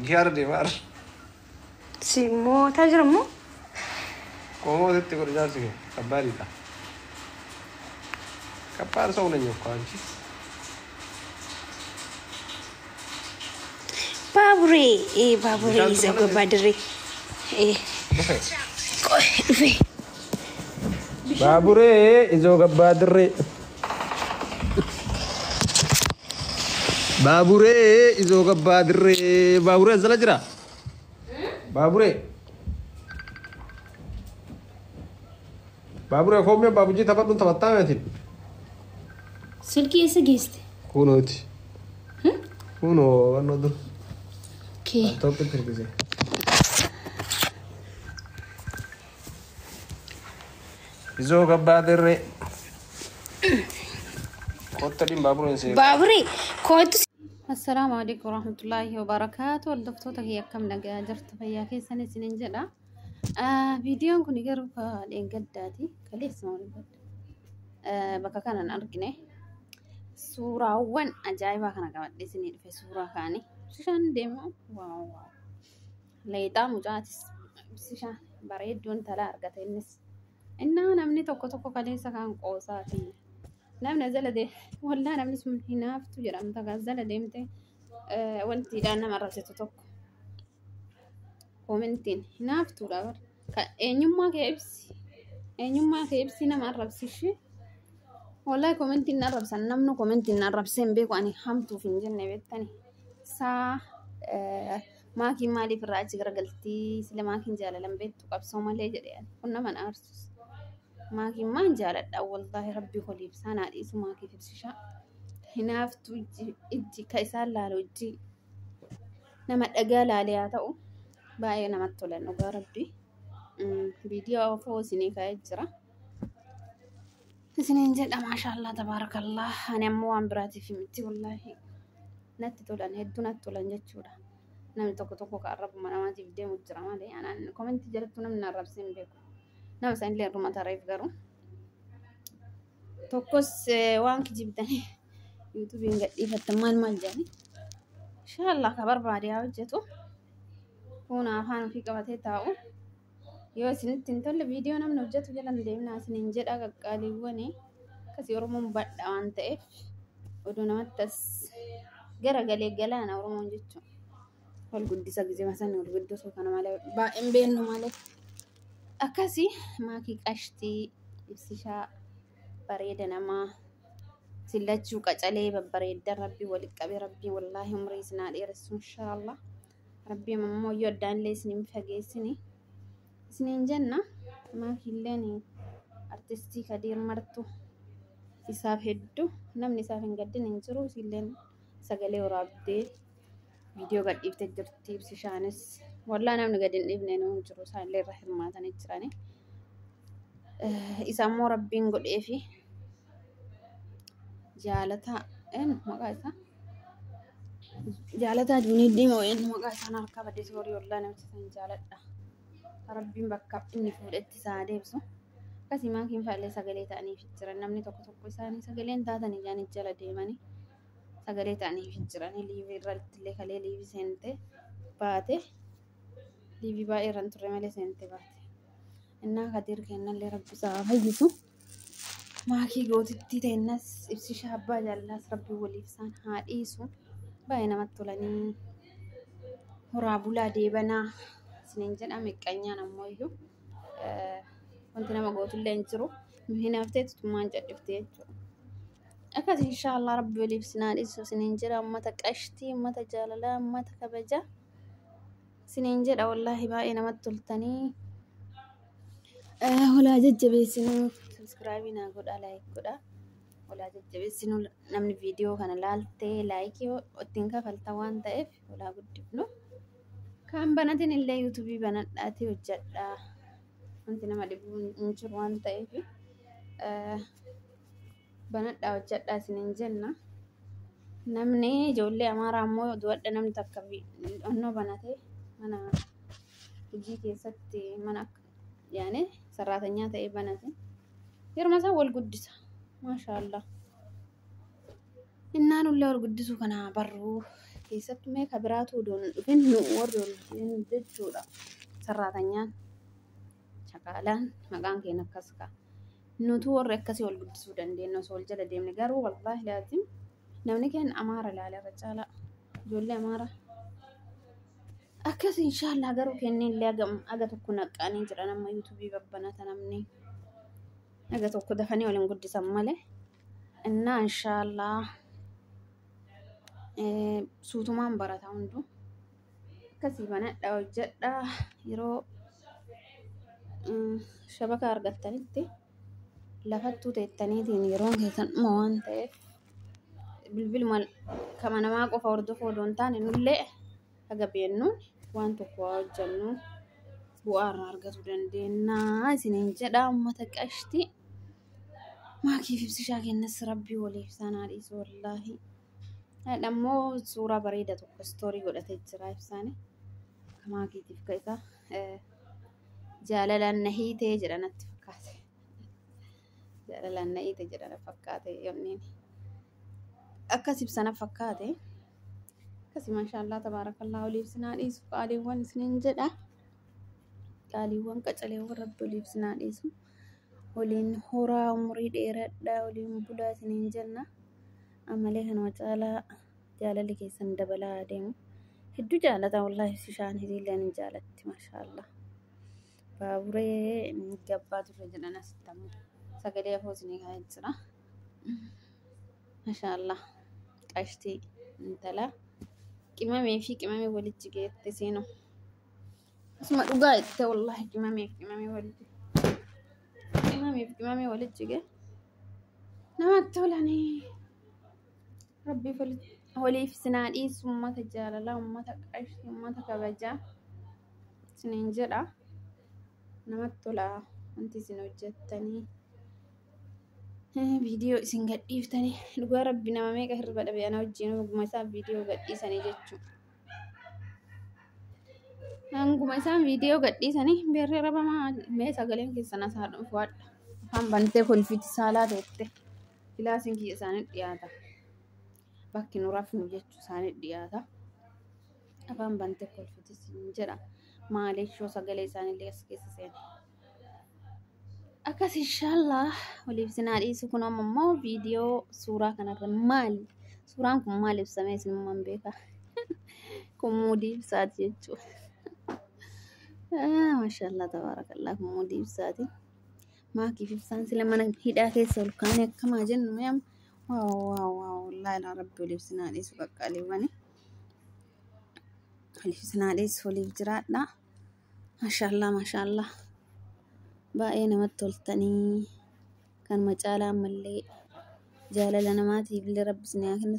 Giardi mar. Simo tajirmu? Como te corrigiasi che cabarita. Capar so nenyo kanchi. Babure, babure isa ko badre. Dufe. Babure izo gabadre. Babure izo gabadre. Babure zala jira. Babure. Babure come babuji tapatun tapattametin. Silki isa giste. Kunoti. Kuno anodo. Okay. Toppe tergise. Izo gabadre. Kottadin babure se. Babure, kotu. Assalamu alaikum warahmatullahi wabarakatuh. Waldoftoota kiyya akkam nagaa jirtu fayyaa keessanii isiniin jedha. Viidiyoon kun garuu dheengaddaati. Kaleessa bakka kanan argine suuraawwan ajaa'ibaa kana qabadhee isinii dhufe suuraa kaanii. Bishaan deemu waaw. Leexaa mucaatis bishaan bareedduun talaa argate innis. Innaa namni tokko kaleessa kan qoosaati. Namni jala deemte waldaa namni sun hinaaftu jedhamta kan jala deemte wantiidhaan nama arrabsitu tokko koomentiin hinaaftuudha bar eenyummaa kee ibsi nama arrabsishi wallahi koomentiin arrabsan namni koomentiin arrabsee hin beeku ani hamtuuf hin jenne beektani saa maakiin maaliif irraa achi garagaltii sila maakiin jaalalan beektu qabsoo malee jedhe kun nama aarsus. Maakiin maan jaaladha wallahi rabbi holiif sanaa dhiisu maakiif ibsishaa hinaaftu ijji ka isaan laalu ijji nama dhagaa laalee haa ta'u baay'ee namatti tolan dhugaa rabbi viidiyoo ofoo isinii kaa'ee jira isiniin jedha maashaallah tabaarakallah ani ammoo waan biraatiif miti wallahi natti tolan hedduu natti tolan jechuudha namni tokko ka arrabuma namaatiif deemu jira malee anaan koomentii jalatti namni arrabsee hin beeku. Nama san illee rumata reef garuu tokkos waan kijibtanii yuutuubiin gadhiifatte maal jedhani inshallah ka barbaade haa hojjetu kun afaan ofii qabatee taa'u yoo isinitti hin tolle viidiyoo namni hojjetu jalan deemnaa isiniin jedha qaqqaaliiwwanii akkasii oromoon badha waan ta'eef oduu namattas garagalee galaana oromoon jechuun wal guddisa gizee masan wal guddisuu kana malee baay'een beennu malee. Akkasii maakii qashtii ibsishaa bareeda namaa sillachuu qacalee babbareeddan rabbii walitti qabee rabbii wallaahi umrii isinaa dheeressu inshaallah rabbii ammoo yoo addaan isiniin fageessini isiniin jenna maakiilleen artistii Kadiir Martuu isaaf hedduu namni isaaf hin gaddin hin jiru isilleen sagalee waraabdee viidiyoo gadhiiftee jirti ibsishaanis wallah namni gadi hin dhiifne nu jiru isaallee irra hirmaatanii jirani isa ammoo rabbiin godhee fi jaalataa duunii diimoo inni maqaa isaan harkaa badee soorii wallah namti san jaaladha rabbiin bakka inni fuudhetti isaa deebsu akkasii maakiin faallee sagalee ta'aniif jiran namni tokko isaanii sagaleen taatanii jaanii jala deemanii sagalee ta'aniif jiranii liivii irratti illee kalee liivii seentee baate liivii baay'ee irraan turre malee seentee baate innaa Kadiir kennallee rabbi isaa fayyisu maakii gootitti ta'innas ibsishaa abbaa jaallaas rabbii waliif isaan haa dhiisu baay'ee namatti tolanii horaa bulaa deebanaa isiniin jedha miqqanyaan ammoo iyyuu wanti nama gootullee hin jiru hinaaftee tutummaan cadhiftee jechuudha. Akkasii inshaallah rabbi waliif isinaa dhiisu isiniin jedha ummata qashtii ummata jaalalaa ummata kabajaa isiniin jedha wallahi baay'ee namatti toltanii walaa jajjabeessinuu subscribe naa godha like godha walaa jajjabeessinuu namni viidiyoo kana laaltee like ittiin kafalta waan ta'eef walaa guddifnu kan banatin illee yuutuubii banadhaatii hojjedha wanti nama dhibuu hin jiru waan ta'eef banadhaa hojjedhaa isiniin jenna namni ijoollee amaaraa ammoo duwadha namni takka onnoo banatee mana hojii keessatti mana yaane sarraatanyaa ta'ee banate yeruma isaa wal guddisa maashaallah innaan ullee wal guddisu kana barruu keessattuu kabiraatu odoon dhufin nu warri waliin jechuudha. Sarraatanyaan shakaalaan maqaan keenya akkas ka'a. Nutu warri akkasii wal guddisuu dandeenya osoo wal jala deemne garuu wallaahi laatiin namni keenya amaara ilaala irra caalaa ijoollee amaara. Akkas inshallah garuu kenneen illee aga tokko naqqaanii jira nama yuutuubii babbanata namni aga tokko dafanii waliin guddisan malee. Innaa inshallah suutumaan barata hunduu akkasii banadha hojjedha yeroo shabaka argattanitti lafattuu teettaniitiin yeroon keessan dhuma waan ta'eef bilbiluma kama namaa qofa hordofuu odoon taane nullee haga beennuun waan tokko hojjennu bu'aa irraa argachuu dandeenya isiniin jedha uummata qashtii. Maakiif ibsishaa kennas rabbii waliif isaanii dhiisu wallaahi. Ammoo suuraa bareeda tokko istoorii godhatee jira ibsaanii. Maakiitiif ka'isa jaalalaan na hiitee jedha natti fakkaate. Jaalalaan na hiitee jedha natti fakkaate yommuu akkas ibsana fakkaate. Akkasii maashaallah tabaarakallaa waliif isinaa dhiisu qaaliiwwan isiniin jedha. Qaaliiwwan qacaleewwan rabbi waliif isinaa dhiisu. Waliin horaa umurii dheeradhaa waliin bulaa isiniin jenna. Amalee kanuma caalaa jaalalli keessan dabalaa adeemu. Hedduu jaalata wallaahi bishaan hiriiraan hin jaalatti maashaallah. Baaburee gabbaa turre jedhan asitti ammoo sagalee afoo isinii kaa'ee jira. Maashaallah qashtii intala qimamee fi qimamee walitti geette seenuu. Asuma dhugaa itti wallaahi qimamee fi qimamee walitti. Qimamee walitti gee namatti tolanii rabbii waliif isinaa dhiisu uummata jaalalaa uummata qashtii uummata kabajaa isiniin jedha namatti tolaa wanti isin hojjettanii viidiyoo isin gadhiiftanii dhugaa rabbi nama meeqa hirriba dhabe ana wajjin hanguma isaan viidiyoo gadhiisanii jechuudha. Hanguma isaan viidiyoo gadhiisanii beerree rabamaa mee sagaleen keessan asaa dhufu waadha. Afaan bantee kolfiti saalaa teette kilaasiin kiyya isaanii dhiyaata. Bakki nu rafnu jechuu isaanii dhiyaata. Afaan bantee kolfiti siin jedha. Maaliifshoo sagalee isaanii as keessa seena. Akkas inshallah waliif isinaa dhiisu kun ammoo viidiyoo suuraa kanarra maali? Suuraan kun maal ibsamee isinummaan beeka? Kun muudii ibsaati jechuudha. Maashaallah tabaarakallaa kun muudii ibsaati. Maakiif ibsaan sila mana hidhaa keessa ol kaanee akkamaa jennu mee'am wallaahi laa rabbi waliif isinaa dhiisu qaqqaaliiwwani. Waliif isinaa dhiisu waliif jiraadha. Maashaallah baay'ee namatti toltanii kan macaalaa ammallee jaalala namaatiif illee rabbi isin haa kennu.